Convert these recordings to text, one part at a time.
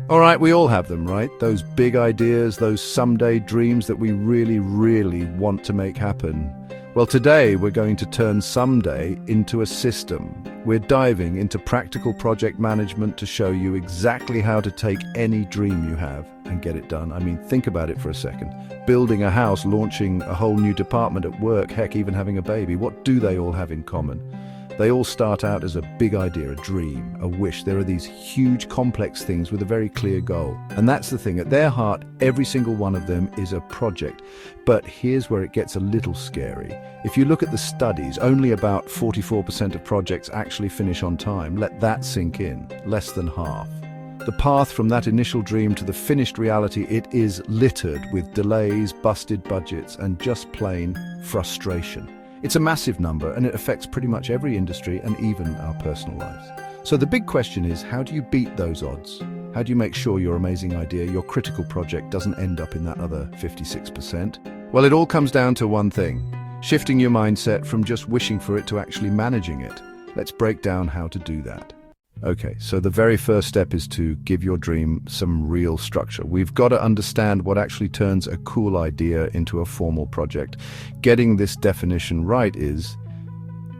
All right, we all have them, right? Those big ideas, those someday dreams that we really, really want to make happen. Well, today we're going to turn someday into a system. We're diving into practical project management to show you exactly how to take any dream you have and get it done. I mean, think about it for a second. Building a house, launching a whole new department at work, heck, even having a baby. What do they all have in common? They all start out as a big idea, a dream, a wish. There are these huge, complex things with a very clear goal. And that's the thing. At their heart, every single one of them is a project. But here's where it gets a little scary. If you look at the studies, only about 44% of projects actually finish on time. Let that sink in. Less than half. The path from that initial dream to the finished reality, it is littered with delays, busted budgets, and just plain frustration. It's a massive number, and it affects pretty much every industry and even our personal lives. So the big question is, how do you beat those odds? How do you make sure your amazing idea, your critical project, doesn't end up in that other 56%? Well, it all comes down to one thing: shifting your mindset from just wishing for it to actually managing it. Let's break down how to do that. Okay, so the very first step is to give your dream some real structure. We've got to understand what actually turns a cool idea into a formal project. Getting this definition right is,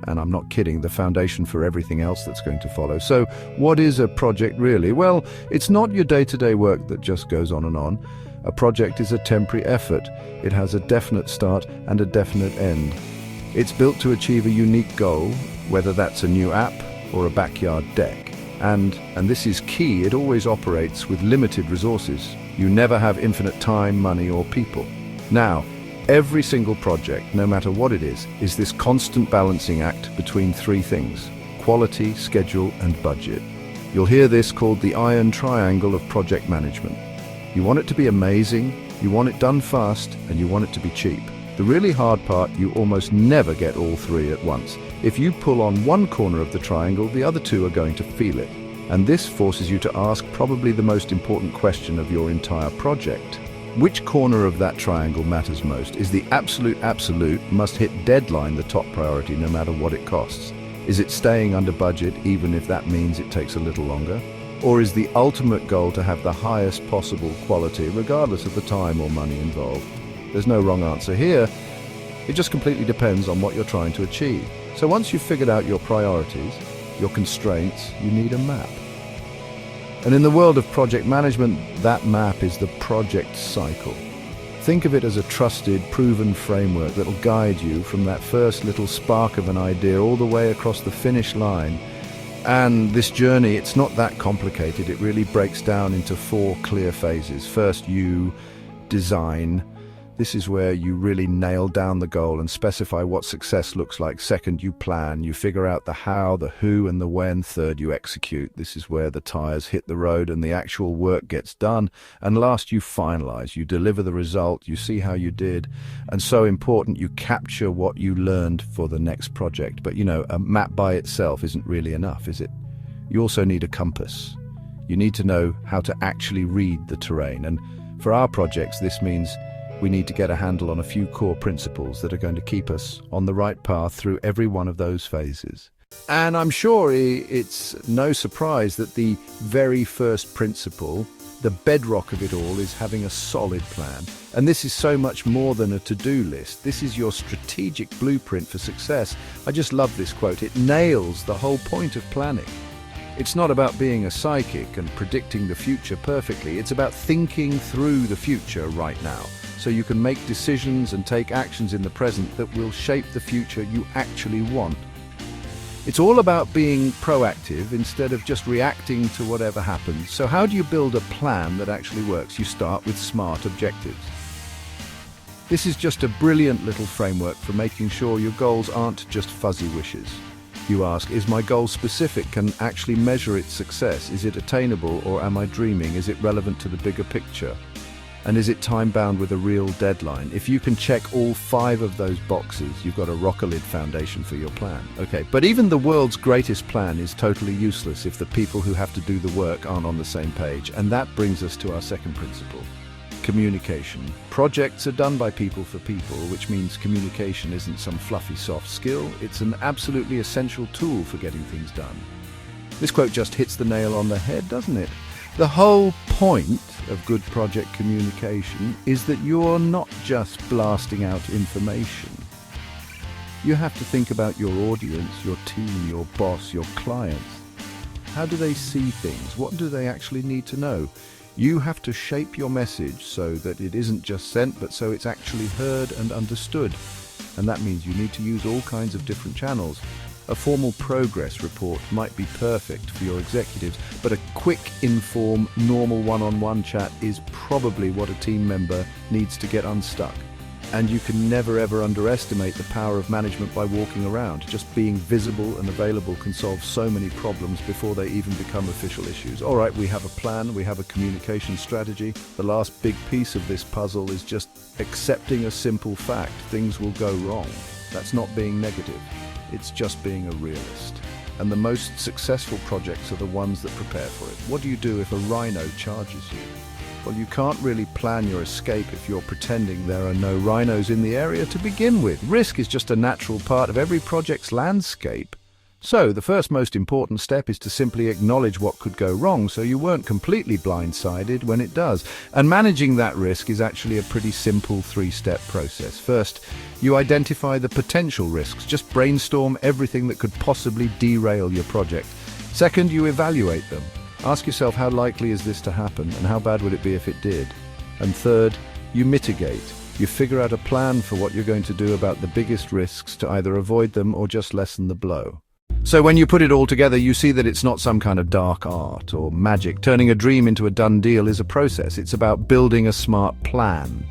and I'm not kidding, the foundation for everything else that's going to follow. So what is a project really? Well, it's not your day-to-day work that just goes on and on. A project is a temporary effort. It has a definite start and a definite end. It's built to achieve a unique goal, whether that's a new app or a backyard deck. And this is key, it always operates with limited resources. You never have infinite time, money, or people. Now, every single project, no matter what it is this constant balancing act between three things: quality, schedule, and budget. You'll hear this called the iron triangle of project management. You want it to be amazing, you want it done fast, and you want it to be cheap. The really hard part, you almost never get all three at once. If you pull on one corner of the triangle, the other two are going to feel it. And this forces you to ask probably the most important question of your entire project. Which corner of that triangle matters most? Is the absolute must hit deadline the top priority no matter what it costs? Is it staying under budget even if that means it takes a little longer? Or is the ultimate goal to have the highest possible quality regardless of the time or money involved? There's no wrong answer here. It just completely depends on what you're trying to achieve. So once you've figured out your priorities, your constraints, you need a map. And in the world of project management, that map is the project cycle. Think of it as a trusted, proven framework that'll guide you from that first little spark of an idea all the way across the finish line. And this journey, it's not that complicated. It really breaks down into four clear phases. First, you design. This is where you really nail down the goal and specify what success looks like. Second, you plan. You figure out the how, the who, and the when. Third, you execute. This is where the tires hit the road and the actual work gets done. And last, you finalize. You deliver the result. You see how you did. And so important, you capture what you learned for the next project. But a map by itself isn't really enough, is it? You also need a compass. You need to know how to actually read the terrain. And for our projects, this means we need to get a handle on a few core principles that are going to keep us on the right path through every one of those phases. And I'm sure it's no surprise that the very first principle, the bedrock of it all, is having a solid plan. And this is so much more than a to-do list. This is your strategic blueprint for success. I just love this quote. It nails the whole point of planning. It's not about being a psychic and predicting the future perfectly. It's about thinking through the future right now, so you can make decisions and take actions in the present that will shape the future you actually want. It's all about being proactive instead of just reacting to whatever happens. So how do you build a plan that actually works? You start with SMART objectives. This is just a brilliant little framework for making sure your goals aren't just fuzzy wishes. You ask, is my goal specific? Can actually measure its success? Is it attainable, or am I dreaming? Is it relevant to the bigger picture? And is it time-bound with a real deadline? If you can check all 5 of those boxes, you've got a rock-solid foundation for your plan. Okay, but even the world's greatest plan is totally useless if the people who have to do the work aren't on the same page. And that brings us to our second principle: communication. Projects are done by people for people, which means communication isn't some fluffy soft skill. It's an absolutely essential tool for getting things done. This quote just hits the nail on the head, doesn't it? The whole point of good project communication is that you're not just blasting out information. You have to think about your audience, your team, your boss, your clients. How do they see things? What do they actually need to know? You have to shape your message so that it isn't just sent, but so it's actually heard and understood. And that means you need to use all kinds of different channels. A formal progress report might be perfect for your executives, but a quick, informed, normal one-on-one chat is probably what a team member needs to get unstuck. And you can never ever underestimate the power of management by walking around. Just being visible and available can solve so many problems before they even become official issues. All right, we have a plan, we have a communication strategy. The last big piece of this puzzle is just accepting a simple fact. Things will go wrong. That's not being negative. It's just being a realist. And the most successful projects are the ones that prepare for it. What do you do if a rhino charges you? Well, you can't really plan your escape if you're pretending there are no rhinos in the area to begin with. Risk is just a natural part of every project's landscape. So, the first most important step is to simply acknowledge what could go wrong so you weren't completely blindsided when it does. And managing that risk is actually a pretty simple three-step process. First, you identify the potential risks. Just brainstorm everything that could possibly derail your project. Second, you evaluate them. Ask yourself, how likely is this to happen, and how bad would it be if it did? And third, you mitigate. You figure out a plan for what you're going to do about the biggest risks to either avoid them or just lessen the blow. So when you put it all together, you see that it's not some kind of dark art or magic. Turning a dream into a done deal is a process. It's about building a smart plan.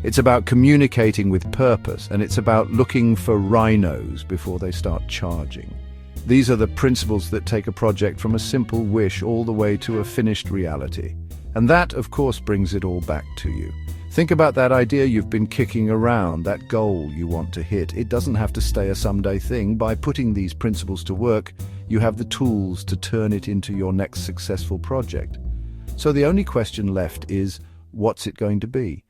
It's about communicating with purpose, and it's about looking for rhinos before they start charging. These are the principles that take a project from a simple wish all the way to a finished reality. And that, of course, brings it all back to you. Think about that idea you've been kicking around, that goal you want to hit. It doesn't have to stay a someday thing. By putting these principles to work, you have the tools to turn it into your next successful project. So the only question left is, what's it going to be?